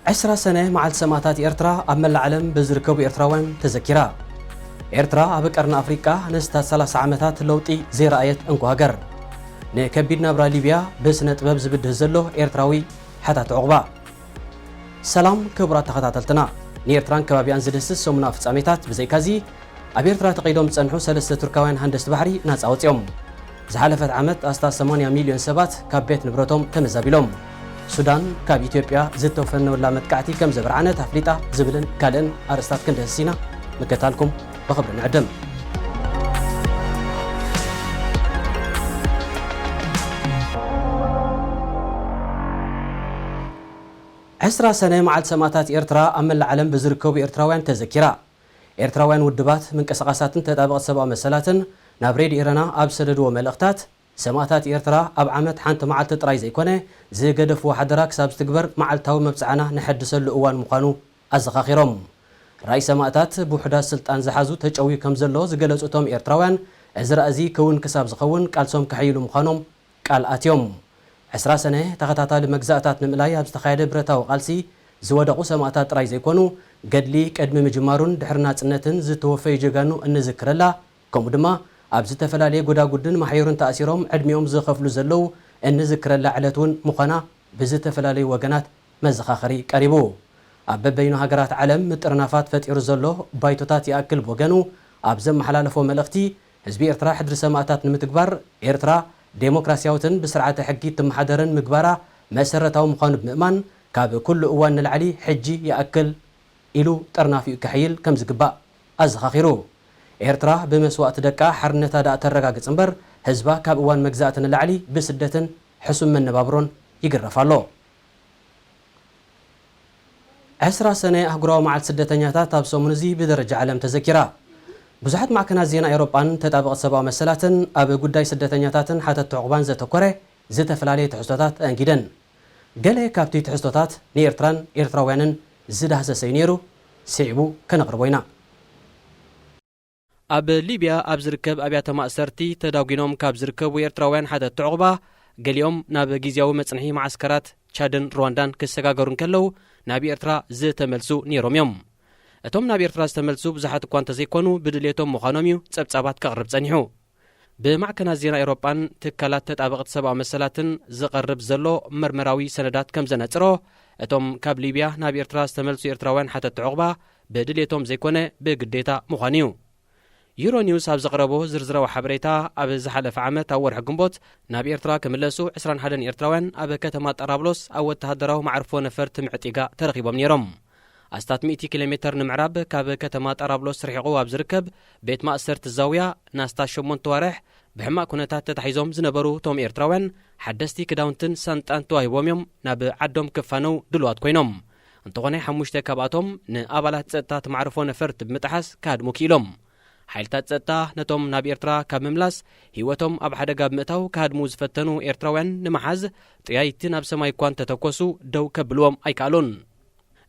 10 سنة مع السماتات إيرترا أما العالم بزركب إيرتراوان تذكرا إيرترا أبقرنا أفريقيا نستا 3 عامتات لوطي زي رأيت أنكوهاجر نكبيدنا برا ليبيا بسنة ببز بدهزلو إيرتراوي حتى تعقبا سلام كبرات تخطاتلتنا نيرتران كبابيان زدسس سومنا في ساميتات بزي كازي أبيرترا تقيدهم تسنحو سلسة تركاوين هندست بحري ناس أوتيوم زحالفت عامت أستا 8 مليون سبات كابيت نبرتهم تمزابيلهم سودان كاب إثيوبيا زدتو فنو لا متكعتي كم زبرعنة تفليطة زبلن كالن أرستات كنده السينا مكتالكم بخبر نعدم 10 سنة مع السماتات إيرترا أما العالم بزركوب إيرتراوان تذكرا إيرتراوان ودبات من كسقاسات تتابق سبع مسلات نابريد إيرانا أبسلد وملقتات سماتات إيرترا أب عامت حانت معلت تراي زي كونه زي قدف واحد راك سابس تكبر مع التاو مبسعنا نحدث الأوان مقانو أزخاخيرهم رئيس سماتات بوحدة سلطان زحازو تجاوي كمزلو زقلت أتوم إيرتراوان أزرق زي كون كساب زخون كالسوم كحيلو مقانوم كال آتيوم 10 سنة تغطاتا لمجزاتات نملايا بستخايد برتا وقالسي زودقو سماتات راي زي كونو قدلي قدم مجمارون دحرنا سنتن زتوفي جغانو النذكر الله كومدما أبز تفلالي قدا قدن محيرون تأثيرهم عدميهم زخفلو زلو النذكر الله علتون مقانا بز تفلالي وقنات مزخاخري كاريبو أبب بينو هاقرات عالم مترنافات فتير زلو بايتوتات يأكل بوغانو أبزم محلالفو ملغتي حزبي إرترا حدر سماتات نمتكبر إرترا ديمقراسياوتن بسرعة حقي تم حدرن مقبارا مسرتاو مقانو بمئمان كاب كل أوان العلي حجي يأكل إلو ترنافي كحيل كم زقباء أزخاخيرو إيرترا بمسوات دكا حرنتا دا ترقا قصنبر حزبا كاب أوان مجزاتن العلي بسدتن حسن من نبابرون يقرفالو 10 سنة أهقراو مع السدتنياتا تابسو منزي بدرجة عالم تذكرا بزحت معكنا زينا أوروبان تتابق سبا مسلاتن أب قداي سدتنياتاتن حتى تعقبان زتكوري زت فلالي تحسطات أنجدن قالي كابتي تحسطات نيرتران إيرتراوانن زده سينيرو سيعبو كنقربوينا أب ليبيا أب زركب أبيات مأسرتي تداوغينوم كاب زركب وإيرتراوان حتى تعقبا قاليوم ناب جيزياو مصنحي معسكرات تشادن رواندان كسغاغرون كلو نابي إيرترا زت ملسو نيروم يوم أتوم نابي إيرترا استملسو بزحات كوانتا زيكونو بدليتهم مخانوميو تسبتسابات كغرب زنيحو بمعكنا زينا أوروبان تكالات تتابقت سبع مسلاتن زقرب زلو مرمراوي سندات كم زناترو أتوم كاب ليبيا نابي إيرترا استملسو إيرتراوان حتى تعقبا بدليتهم زيكونه بقديتا مخانيو يورو نيوز هاب زقربو زرزرو حبريتا أب زحالف عامت أور حقنبوت نابي إيرترا كملسو 21 إيرتراوان أب كتمات أرابلوس أو تهدراو معرفو نفرت معتيقا ترغيبو منيرم أستات 100 كيلومتر نمعرب كاب كتمات أرابلوس رحقو أبزركب بيت مأسرت الزاوية ناستا شمون توارح بحما كونتات تتحيزوم زنبرو توم إيرتراوان حدستي كداونتن سانتان تواهيبوميوم ناب عدوم كفانو دلوات كوينوم انتغني حموشتا كاباتوم نقابلات زتات معرفو نفرت بمتحس كاد موكيلوم حيلتات زتا نتوم ناب إيرترا كاب مملاس هيوتوم أب حدا قاب مئتاو كاد موز فتنو إيرتراوان نمحز طيايتين أب سماي كوان تتوكوسو دو كبلوم أيكالون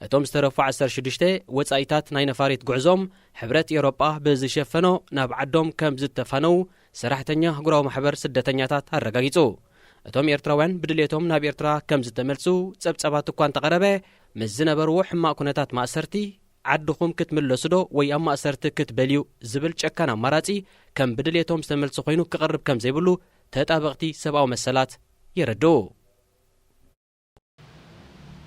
أتوم استرفع 16 وصايتات ناي نفاريت غعزوم حبرت أوروبا بزشفنو ناب عدوم كم زتفانو سراحتنيا غراو محبر سدتنياتات هرغاغيصو أتوم إيرتراوان بدليتهم ناب إيرترا كم زتملسو صبصبات كوان تقربه مزنبرو حما كونتات مأسرتي عدخم كتملسدو وي اما أسرت كتبليو زبل چكانا مراتي كم بدليتهم استملسو خينو كقرب كم زيبلو تتابقتي سبعو مسلات يردو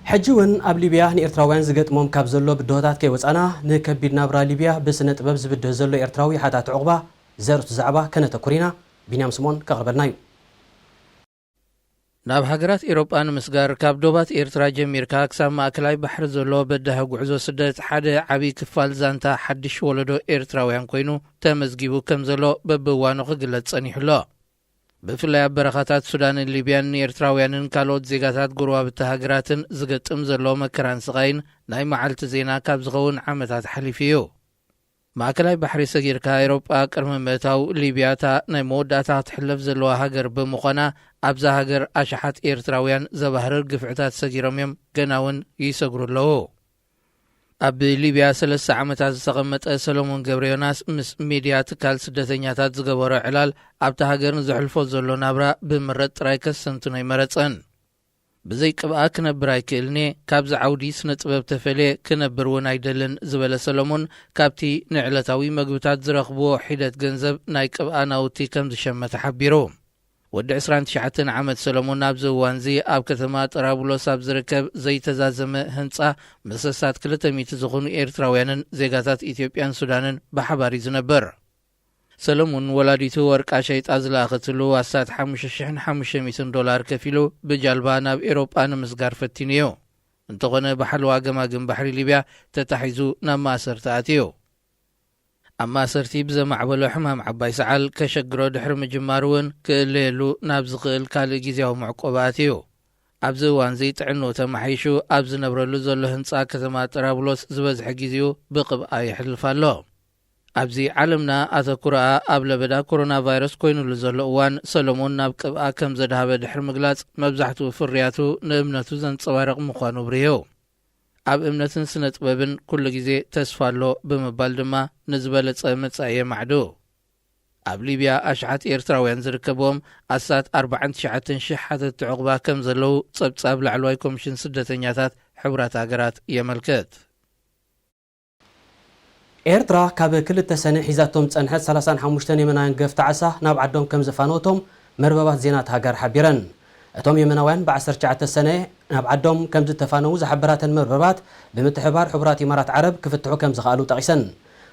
حجون أب ليبيا نإيرتراوان زقتمهم كابزلو بدوهتات كي وصانا نكبيد نابرا ليبيا بسنة ببز بدهزلو إيرتراوي حتى تعقبا زارت زعبا كانت كورينا بنيام سمون كغربنايو ناب هاجرات إيروبان مسجار كابدوبات إيرترا جميركا كسام ماكلاي بحر زلو بده غعزو سدت حدا عبي كفال زانتا حدش ولدو إيرتراويان كوينو تمزجيبو كمزلو ببوانو قلت صنيحلو بفلاي برخاتات سودان ليبيان إيرتراويان كالوت زيغاتات قروا بتهاجراتن زقتم زلو مكران صغين ناي معلت زينا كابزغون عمتات حليفيو معكلاي بحري سجيركا إيروبا كرم متاو ليبياتا ناي موداتا تحلف زلو هاجر بمقانا أبزا هاجر أشحات إيرتراويان زبهر القفعتات سجيرميم قناون يسقروا له أب ليبيا 3 عامتات زغمت سلومون جبريوناس مس ميديات كال سدتنياتات زغبرو علال أبتا هاجر نزحلفو زلو نابرا بمرت رايكس سنتوني مرتسن ብዘይ ቅብኣ ክነብር ኣይክእልኒ ካብዚ ዓውዲ ስነ ጥበብ ተፈልየ ክነብር እውን ኣይደልን ዝበለ ሰሎሞን ካብቲ ንዕለታዊ መግብታት ዝረኽብዎ ሒደት ገንዘብ ናይ ቅብኣ ናውቲ ከም ዝሸመተ ሓቢሩ። ወዲ 29 ዓመት ሰሎሞን ኣብዚ እዋን እዚ ኣብ ከተማ ጥራብሎስ ኣብ ዝርከብ ዘይተዛዘመ ህንፃ መሰሳት 200 ዝኾኑ ኤርትራውያንን ዜጋታት ኢትዮጵያን ሱዳንን ብሓባር ዝነበር። ሰሎሞን ወላዲቱ ወርቃ ሸይጣ ዝለኣኸትሉ ኣሳት $5,500 ከፊሉ ብጃልባ ናብ ኤሮጳ ንምስጋር ፈቲንዮ። እንተኾነ ብሓለዋ ገማግም ባሕሪ ሊብያ ተታሒዙ ናብ ማእሰርቲ ኣትዩ። ኣብ ማእሰርቲ ብዘማዕበሎ ሕማም ዓባይ ሰዓል ከሸግሮ ድሕሪ ምጅማር እውን ክእለየሉ ናብ ዝኽእል ካልእ ግዜያዊ መዕቆባ ኣትዩ። ኣብዚ እዋን እዚ ጥዕንኡ ተማሒሹ ኣብ ዝነብረሉ ዘሎ ህንፃ ከተማ ጥራብሎስ ዝበዝሐ ጊዜኡ ብቕብኣ ይሕልፍ ኣሎ። ኣብዚ ዓለምና ኣተኩረኣ ኣብ ለበዳ ኮሮና ቫይረስ ኮይኑሉ ዘሎ እዋን ሰሎሞን ናብ ቅብኣ ከም ዘድሃበ ድሕሪ ምግላጽ መብዛሕትኡ ፍርያቱ ንእምነቱ ዘንጸባረቕ ምዃኑ ብርዮ። ኣብ እምነትን ስነ ጥበብን ኩሉ ግዜ ተስፋ ኣሎ ብምባል ድማ ንዝበለጸ መጻኤ ማዕዱ። ኣብ ሊብያ ኣሽዓት ኤርትራውያን ዝርከቦም ኣሳት 49,000 ሓተቲ ዕቑባ ከም ዘለዉ ጸብጻብ ላዕለዋይ ኮሚሽን ስደተኛታት ሕብራት ሃገራት የመልከት። ኤርትራ ካብ 2 ሰነ ሒዛቶም ጸንሐት 35 የመናውያን ገፍቲ ዓሳ ናብ ዓዶም ከም ዘፋነወቶም መርበባት ዜናት ሃገር ሓቢረን። እቶም የመናውያን ብ19 ሰነ ናብ ዓዶም ከም ዝተፋነው ዝሓበራተን መርበባት ብምትሕባር ሕቡራት ኢማራት ዓረብ ክፍትሑ ከም ዝኽኣሉ ጠቒሰን።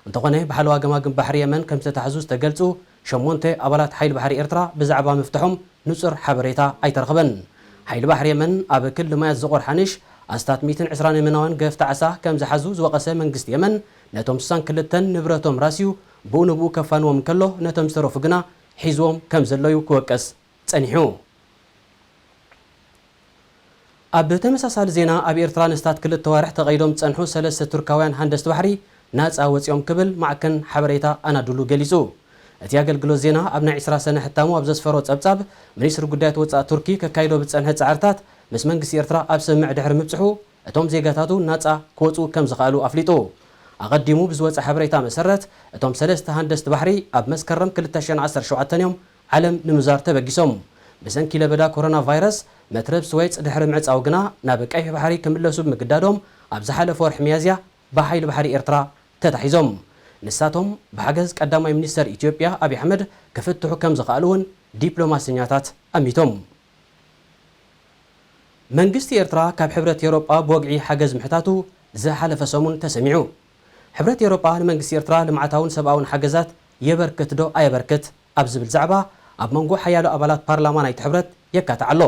እንተኾነ ብሓለዋ ገማግም ባሕሪ የመን ከም ዝተታሕዙ ዝተገልጹ 8 ኣባላት ሓይሊ ባሕሪ ኤርትራ ብዛዕባ ምፍትሖም ንጹር ሓበሬታ ኣይተረኽበን። ሓይሊ ባሕሪ የመን ኣብ ክልል ማያት ዝቖር ሓንሽ ኣስታት 120 የመናውያን ገፍቲ ዓሳ ከም ዝሓዙ ዝወቐሰ መንግስቲ የመን ነቶም 62 ንብረቶም ራስዩ ብኡ ንብኡ ከፋንዎም ከሎ ነቶም ዝተረፉ ግና ሒዝዎም ከም ዘለዩ ክወቀስ ጸኒሑ። ኣብ ተመሳሳሊ ዜና ኣብ ኤርትራ ንስታት 2 ተዋርሕ ተቐይዶም ጸንሑ 3 ቱርካውያን ሃንደስቲ ባሕሪ ናጻ ወፂኦም ክብል ማዕከን ሓበሬታ ኣናድሉ ገሊጹ። እቲ ኣገልግሎት ዜና ኣብ ናይ 20 ሰነ ሕታሙ ኣብ ዘስፈሮ ጸብጻብ ሚኒስትሪ ጉዳያት ወጻኢ ቱርኪ ከካይዶ ብጸንሐ ጻዕርታት ምስ መንግስቲ ኤርትራ ኣብ ስምምዕ ድሕሪ ምብጽሑ እቶም ዜጋታቱ ናጻ ክወፁ ከም ዝኽኣሉ ኣፍሊጡ። ኣቐዲሙ ብዝወፀ ሓበሬታ መሰረት እቶም 3 ሃንደስቲ ባሕሪ ኣብ መስከረም 2017 እዮም ዓለም ንምዛር ተበጊሶም። ብሰንኪ ለበዳ ኮሮና ቫይረስ መትረብ ስዌፅ ድሕሪ ምዕጻው ግና ናብ ቀይሕ ባሕሪ ክምለሱ ብምግዳዶም ኣብ ዝሓለፈ ወርሒ ሚያዝያ ብሓይሊ ባሕሪ ኤርትራ ተታሒዞም። ንሳቶም ብሓገዝ ቀዳማይ ሚኒስተር ኢትዮጵያ ኣብይ ኣሕመድ ክፍትሑ ከም ዝኽኣሉ እውን ዲፕሎማስኛታት ኣሚቶም። መንግስቲ ኤርትራ ካብ ሕብረት ኤውሮጳ ብወግዒ ሓገዝ ምሕታቱ ዝሓለፈ ሰሙን ተሰሚዑ። ሕብረት ኤውሮጳ ንመንግስቲ ኤርትራ ልምዓታውን ሰብኣውን ሓገዛት የበርክት ዶ ኣየበርክት ኣብ ዝብል ዛዕባ ኣብ መንጎ ሓያሎ ኣባላት ፓርላማ ናይቲ ሕብረት የካትዕ ኣሎ።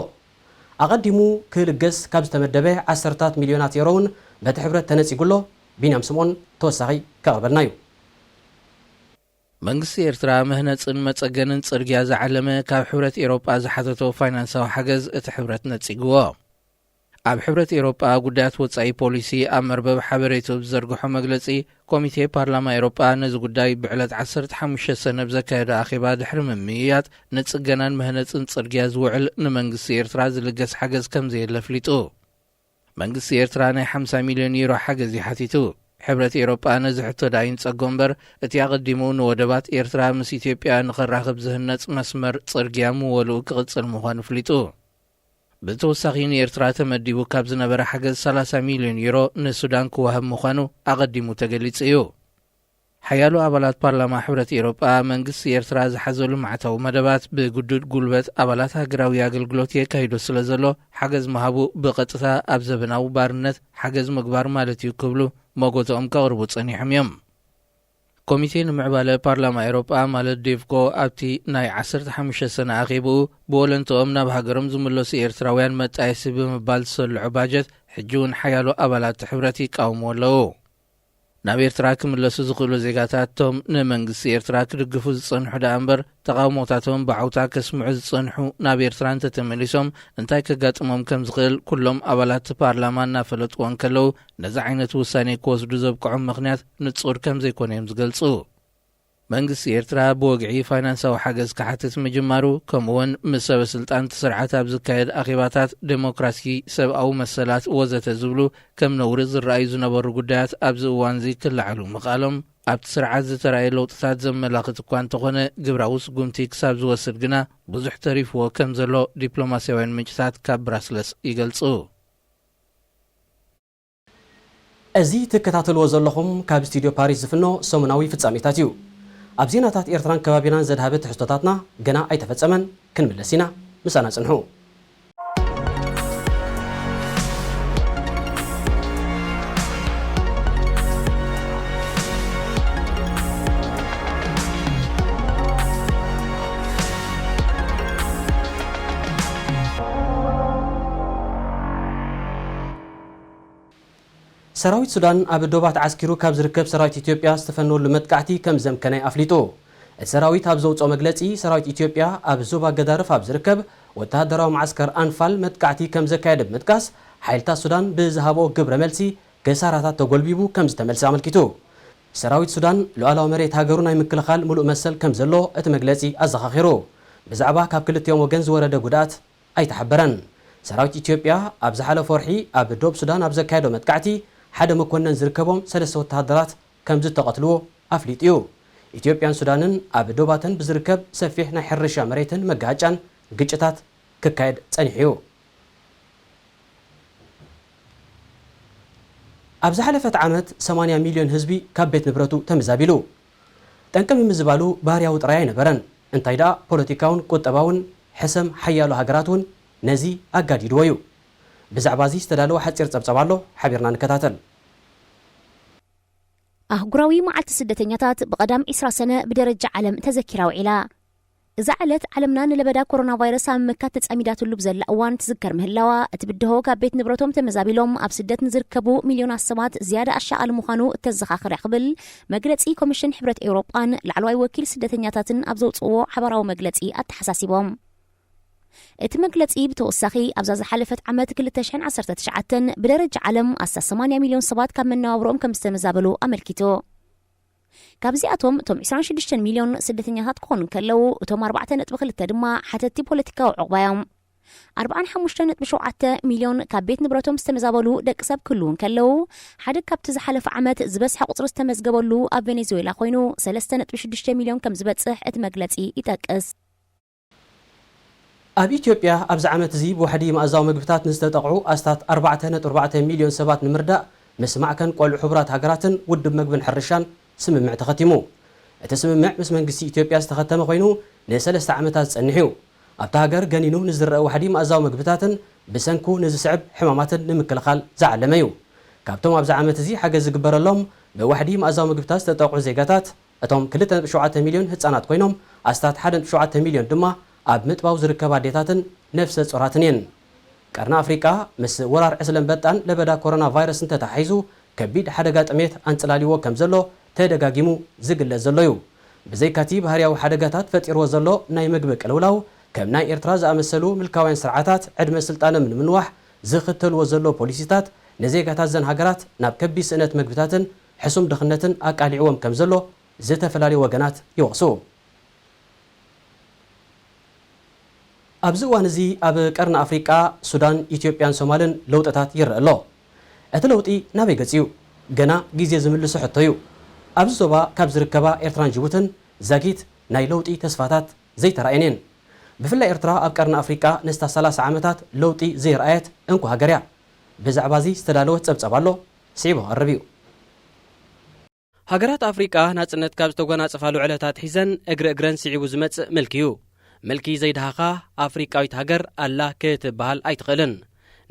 ኣቐዲሙ ክልገስ ካብ ዝተመደበ 10 ሚልዮናት ዩሮ እውን በቲ ሕብረት ተነፂጉሎ። ቢንያም ስምዖን ተወሳኺ ከቕርበልና እዩ። መንግስቲ ኤርትራ ምህነፅን መጸገንን ጽርግያ ዝዓለመ ካብ ሕብረት ኤውሮጳ ዝሓተቶ ፋይናንሳዊ ሓገዝ እቲ ሕብረት ነፂግዎ። ኣብ ሕብረት ኤውሮጳ ጉዳያት ወጻኢ ፖሊሲ ኣብ መርበብ ሓበሬቱ ብዘርግሖ መግለጺ ኮሚቴ ፓርላማ ኤውሮጳ ነዚ ጉዳይ ብዕለት 15 ሰነ ብዘካየደ ኣኼባ ድሕሪ ምምይያጥ ንጽገናን ምህነፅን ጽርግያ ዝውዕል ንመንግስቲ ኤርትራ ዝልገስ ሓገዝ ከም ዘየለ ኣፍሊጡ። መንግስቲ ኤርትራ ናይ 50 ሚልዮን ዩሮ ሓገዝ ይሓቲቱ። ሕብረት ኤውሮጳ ነዚ ሕቶ ዳይን ጸጎ እምበር እቲ ኣቐዲሙ ንወደባት ኤርትራ ምስ ኢትዮጵያ ንኸራኽብ ዝህነጽ መስመር ጽርግያ ምወልኡ ክቕጽል ምዃኑ ኣፍሊጡ። ብተወሳኺ ንኤርትራ ተመዲቡ ካብ ዝነበረ ሓገዝ 30 ሚልዮን ዩሮ ንሱዳን ክዋህብ ምዃኑ ኣቐዲሙ ተገሊጹ እዩ። ሓያሎ ኣባላት ፓርላማ ሕብረት ኤውሮጳ መንግስቲ ኤርትራ ዝሓዘሉ ልምዓታዊ መደባት ብግዱድ ጉልበት ኣባላት ሃገራዊ ኣገልግሎት የካይዶ ስለ ዘሎ ሓገዝ መሃቡ ብቐጥታ ኣብ ዘበናዊ ባርነት ሓገዝ ምግባር ማለት እዩ ክብሉ መጎቶኦም ከቕርቡ ጸኒሖም እዮም። ኮሚቴ ንምዕባለ ፓርላማ ኤውሮጳ ማለት ዴቭኮ ኣብቲ ናይ 15 ሰነ ኣኼብኡ ብወለንቶኦም ናብ ሃገሮም ዝምለሱ ኤርትራውያን መጣየሲ ብምባል ዝሰልዑ ባጀት ሕጂ እውን ሓያሎ ኣባላት ሕብረት ይቃወሙ ኣለዉ። ናብ ኤርትራ ክምለሱ ዝኽእሉ ዜጋታት ቶም ንመንግስቲ ኤርትራ ክድግፉ ዝጸንሑ ዳ እምበር ተቃውሞታቶም ብዓውታ ከስምዑ ዝጸንሑ ናብ ኤርትራ እንተተመሊሶም እንታይ ከጋጥሞም ከም ዝኽእል ኩሎም ኣባላት ፓርላማ እናፈለጥዎን ከለዉ ነዚ ዓይነት ውሳኔ ክወስዱ ዘብቅዖም ምኽንያት ንጹር ከም ዘይኮነ እዮም ዝገልጹ። መንግስቲ ኤርትራ ብወግዒ ፋይናንሳዊ ሓገዝ ክሓትት ምጅማሩ ከምኡውን ምስ ሰበ ስልጣን ስርዓት ኣብ ዝካየድ ኣኼባታት ዴሞክራሲ፣ ሰብኣዊ መሰላት ወዘተ ዝብሉ ከም ነውሪ ዝረኣዩ ዝነበሩ ጉዳያት ኣብዚ እዋን እዚ ክለዓሉ ምኽኣሎም ኣብቲ ስርዓት ዝተረኣየ ለውጥታት ዘመላኽት እኳ እንተኾነ ግብራዊ ስጉምቲ ክሳብ ዝወስድ ግና ብዙሕ ተሪፍዎ ከም ዘሎ ዲፕሎማስያውያን ምንጭታት ካብ ብራስለስ ይገልጹ። እዚ ትከታተልዎ ዘለኹም ካብ ስቱድዮ ፓሪስ ዝፍኖ ሰሙናዊ ፍጻሜታት እዩ። ኣብ ዜናታት ኤርትራን ከባቢናን ዘድሃበ ትሕዝቶታትና ገና ኣይተፈጸመን ክንምለስ ኢና። ምሳና ጽንሑ። ሰራዊት ሱዳን ኣብ ዶባት ዓስኪሩ ካብ ዝርከብ ሰራዊት ኢትዮጵያ ዝተፈነወሉ መጥቃዕቲ ከም ዘምከነ ኣፍሊጡ። እቲ ሰራዊት ኣብ ዘውፅኦ መግለጺ ሰራዊት ኢትዮጵያ ኣብ ዞባ ገዳርፍ ኣብ ዝርከብ ወተሃደራዊ ማዓስከር ኣንፋል መጥቃዕቲ ከም ዘካየደ ብምጥቃስ ሓይልታት ሱዳን ብዝሃቦ ግብረ መልሲ ገሳራታት ተጎልቢቡ ከም ዝተመልሰ ኣመልኪቱ። ሰራዊት ሱዳን ሉዓላዊ መሬት ሃገሩ ናይ ምክልኻል ሙሉእ መሰል ከም ዘሎ እቲ መግለጺ ኣዘኻኺሩ። ብዛዕባ ካብ ክልቲኦም ወገን ዝወረደ ጉድኣት ኣይተሓበረን። ሰራዊት ኢትዮጵያ ኣብ ዝሓለፈ ወርሒ ኣብ ዶብ ሱዳን ኣብ ዘካየዶ መጥቃዕቲ ሓደ መኮነን ዝርከቦም 3 ወተሃደራት ከም ዝተቐትልዎ ኣፍሊጡ እዩ። ኢትዮጵያን ሱዳንን ኣብ ዶባተን ብዝርከብ ሰፊሕ ናይ ሕርሻ መሬትን መጋጫን ግጭታት ክካየድ ጸኒሑ እዩ። ኣብ ዝሓለፈት ዓመት 80 ሚልዮን ህዝቢ ካብ ቤት ንብረቱ ተመዛቢሉ። ጠንቀም ምዝባሉ ባህርያዊ ጥራይ ኣይነበረን። እንታይ ደኣ ፖለቲካውን ቁጠባውን ሕሰም ሓያሉ ሃገራት እውን ነዚ ኣጋዲድዎ እዩ። ብዛዕባ እዚ ዝተዳለወ ሓፂር ፀብፀባ ኣሎ፣ ሓቢርና ንከታተል። ኣህጉራዊ መዓልቲ ስደተኛታት ብቐዳም 20 ሰነ ብደረጃ ዓለም ተዘኪራ ውዒላ። እዛ ዕለት ዓለምና ንለበዳ ኮሮና ቫይረስ ኣብ ምምካት ተጸሚዳትሉ ብዘላ እዋን ትዝከር ምህላዋ እቲ ብድሆ ካብ ቤት ንብረቶም ተመዛቢሎም ኣብ ስደት ንዝርከቡ ሚልዮናት ሰባት ዝያዳ ኣሻቓሊ ምዃኑ እተዘኻኽር ይኽብል መግለጺ ኮሚሽን ሕብረት ኤውሮጳን ላዕለዋይ ወኪል ስደተኛታትን ኣብ ዘውፅዎ ሓበራዊ መግለጺ ኣተሓሳሲቦም። እቲ መግለጺ ብተወሳኺ ኣብዛ ዝሓለፈት ዓመት 2019 ብደረጃ ዓለም 80 ሚልዮን ሰባት ካብ መነባብሮኦም ከም ዝተመዛበሉ ኣመልኪቱ። ካብዚኣቶም እቶም 26 ሚልዮን ስደተኛታት ክኾኑ ከለዉ እቶም 4.2 ድማ ሓተቲ ፖለቲካዊ ዕቑባዮም 45.7 ሚልዮን ካብ ቤት ንብረቶም ዝተመዛበሉ ደቂ ሰብ ክህልውን ከለዉ ሓደ ካብቲ ዝሓለፈ ዓመት ዝበዝሐ ቁፅሪ ዝተመዝገበሉ ኣብ ቬኔዙዌላ ኮይኑ 3.6 ሚልዮን ከም ዝበፅሕ እቲ መግለጺ ይጠቅስ። ኣብ ኢትዮጵያ ኣብዚ ዓመት እዚ ብዋሕዲ ማእዛዊ ምግብታት ንዝተጠቕዑ ኣስታት 4.4 ሚልዮን ሰባት ንምርዳእ ምስ ማዕከን ቆልዑ ሕቡራት ሃገራትን ውድብ ምግብን ሕርሻን ስምምዕ ተኸቲሙ። እቲ ስምምዕ ምስ መንግስቲ ኢትዮጵያ ዝተኸተመ ኮይኑ ን3 ዓመታት ዝጸንሕ እዩ። ኣብቲ ሃገር ገኒኑ ንዝረአ ዋሕዲ ማእዛዊ ምግብታትን ብሰንኩ ንዝስዕብ ሕማማትን ንምክልኻል ዝዓለመ እዩ። ካብቶም ኣብዚ ዓመት እዚ ሓገዝ ዝግበረሎም ብዋሕዲ ማእዛዊ ምግብታት ዝተጠቕዑ ዜጋታት እቶም 2.7 ሚልዮን ህፃናት ኮይኖም ኣስታት 1.7 ሚልዮን ድማ ኣብ ምጥባው ዝርከባ ኣዴታትን ነፍሰ ጾራትን እየን። ቀርና ኣፍሪቃ ምስ ወራር ዕስለን በጣን ለበዳ ኮሮና ቫይረስ እንተተሓሒዙ ከቢድ ሓደጋ ጥሜት ኣንጽላሊዎ ከም ዘሎ ተደጋጊሙ ዝግለጽ ዘሎ እዩ። ብዘይካቲ ባህርያዊ ሓደጋታት ፈጢርዎ ዘሎ ናይ ምግቢ ቅልውላው ከም ናይ ኤርትራ ዝኣመሰሉ ምልካውያን ስርዓታት ዕድመ ስልጣኖም ንምንዋሕ ዝኽተልዎ ዘሎ ፖሊሲታት ንዜጋታት ዘን ሃገራት ናብ ከቢድ ስእነት ምግብታትን ሕሱም ድኽነትን ኣቃሊዕዎም ከም ዘሎ ዝተፈላለዩ ወገናት ይወቕሱ። ኣብዚ እዋን እዚ ኣብ ቀርኒ ኣፍሪቃ ሱዳን፣ ኢትዮጵያን ሶማልን ለውጥታት ይረአ ኣሎ። እቲ ለውጢ ናበይ ገጽ እዩ? ገና ግዜ ዝምልሶ ሕቶ እዩ። ኣብዚ ዞባ ካብ ዝርከባ ኤርትራን ጅቡትን ዘጊት ናይ ለውጢ ተስፋታት ዘይተረኣየን እየን። ብፍላይ ኤርትራ ኣብ ቀርኒ ኣፍሪቃ ንስታ 30 ዓመታት ለውጢ ዘይረኣየት እንኳ ሃገር እያ። ብዛዕባ እዚ ዝተዳለወ ፀብፀባ ኣሎ፣ ስዒቡ ቀርብ እዩ። ሃገራት ኣፍሪቃ ናጽነት ካብ ዝተጎናጸፋሉ ዕለታት ሒዘን እግሪ እግረን ስዒቡ ዝመጽእ መልኪ እዩ። መልኪ ዘይድሃኻ ኣፍሪቃዊት ሃገር ኣላ ክትበሃል ኣይትኽእልን።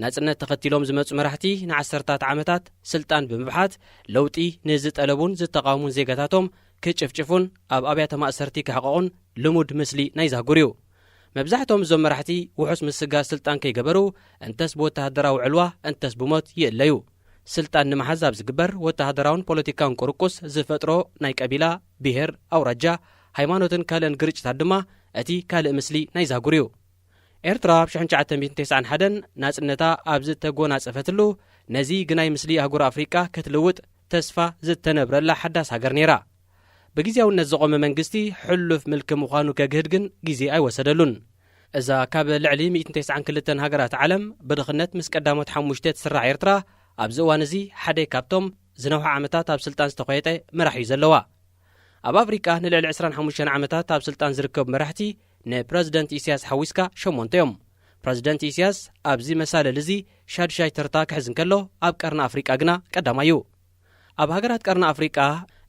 ናጽነት ተኸቲሎም ዝመጹ መራሕቲ ን10ታት ዓመታት ስልጣን ብምብሓት ለውጢ ንዝጠለቡን ዝተቃወሙን ዜጋታቶም ክጭፍጭፉን ኣብ ኣብያተ ማእሰርቲ ክሕቐቑን ልሙድ ምስሊ ናይ ዛጉር እዩ። መብዛሕቶም እዞም መራሕቲ ውሑስ ምስጋር ስልጣን ከይገበሩ እንተስ ብወተሃደራዊ ዕልዋ እንተስ ብሞት ይእለዩ። ስልጣን ንምሓዝ ኣብ ዝግበር ወተሃደራውን ፖለቲካውን ቁርቁስ ዝፈጥሮ ናይ ቀቢላ፣ ብሄር፣ ኣውራጃ፣ ሃይማኖትን ካልእን ግርጭታት ድማ እቲ ካልእ ምስሊ ናይ ዛጉር እዩ። ኤርትራ ኣብ 1991 ናጽነታ ኣብ ዝተጎናጸፈትሉ ነዚ ግናይ ምስሊ ኣህጉር ኣፍሪቃ ክትልውጥ ተስፋ ዝተነብረላ ሓዳስ ሃገር ነይራ። ብግዜያውነት ዝቖመ መንግስቲ ሕሉፍ ምልኪ ምዃኑ ከግህድ ግን ግዜ ኣይወሰደሉን። እዛ ካብ ልዕሊ 192 ሃገራት ዓለም ብድኽነት ምስ ቀዳሞት 5 ትስራሕ ኤርትራ ኣብዚ እዋን እዚ ሓደ ካብቶም ዝነውሓ ዓመታት ኣብ ስልጣን ዝተቆየጠ መራሒ እዩ ዘለዋ ኣብ ኣፍሪቃ ንልዕሊ 25 ዓመታት ኣብ ስልጣን ዝርከቡ መራሕቲ ንፕረዚደንት ኢሳያስ ሓዊስካ 8 እዮም ፕረዚደንት ኢሳያስ ኣብዚ መሳለል እዚ ሻድሻይ ተርታ ክሕዝን ከሎ ኣብ ቀርኒ ኣፍሪቃ ግና ቀዳማይ እዩ ኣብ ሃገራት ቀርኒ ኣፍሪቃ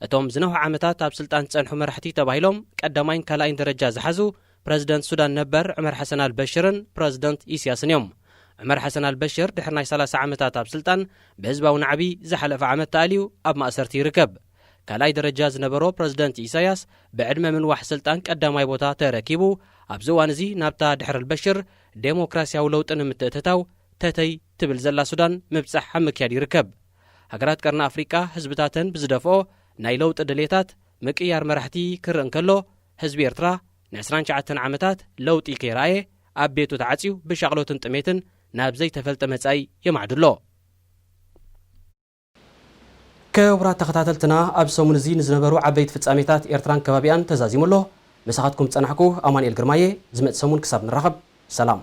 እቶም ዝነውሓ ዓመታት ኣብ ስልጣን ዝጸንሑ መራሕቲ ተባሂሎም ቀዳማይን ካልኣይን ደረጃ ዝሓዙ ፕረዚደንት ሱዳን ነበር ዑመር ሐሰን አልበሽርን ፕረዚደንት ኢሳያስን እዮም ዑመር ሐሰን አልበሽር ድሕሪ ናይ 30 ዓመታት ኣብ ስልጣን ብህዝባዊ ናዕቢ ዝሓለፈ ዓመት ተኣልዩ ኣብ ማእሰርቲ ይርከብ ካልኣይ ደረጃ ዝነበሮ ፕረዚደንት ኢሳያስ ብዕድመ ምንዋሕ ስልጣን ቀዳማይ ቦታ ተረኪቡ ኣብዚ እዋን እዚ ናብታ ድሕሪ አልበሽር ዴሞክራሲያዊ ለውጢ ንምትእትታው ተተይ ትብል ዘላ ሱዳን ምብጻሕ ኣብ ምክያድ ይርከብ ሃገራት ቀርኒ ኣፍሪቃ ህዝብታተን ብዝደፍኦ ናይ ለውጢ ድሌታት ምቅያር መራሕቲ ክርኢ እንከሎ ህዝቢ ኤርትራ ን29 ዓመታት ለውጢ ከይረኣየ ኣብ ቤቱ ተዓፅዩ ብሻቕሎትን ጥሜትን ናብ ዘይተፈልጠ መጻኢ የማዕድሎ ክቡራት ተኸታተልትና ኣብ ሰሙን እዚ ንዝነበሩ ዓበይቲ ፍጻሜታት ኤርትራን ከባቢያን ተዛዚሙሎ መሳኻትኩም ጸናሕኩ ኣማንኤል ግርማየ ዝመጽእ ሰሙን ክሳብ ንራኸብ ሰላም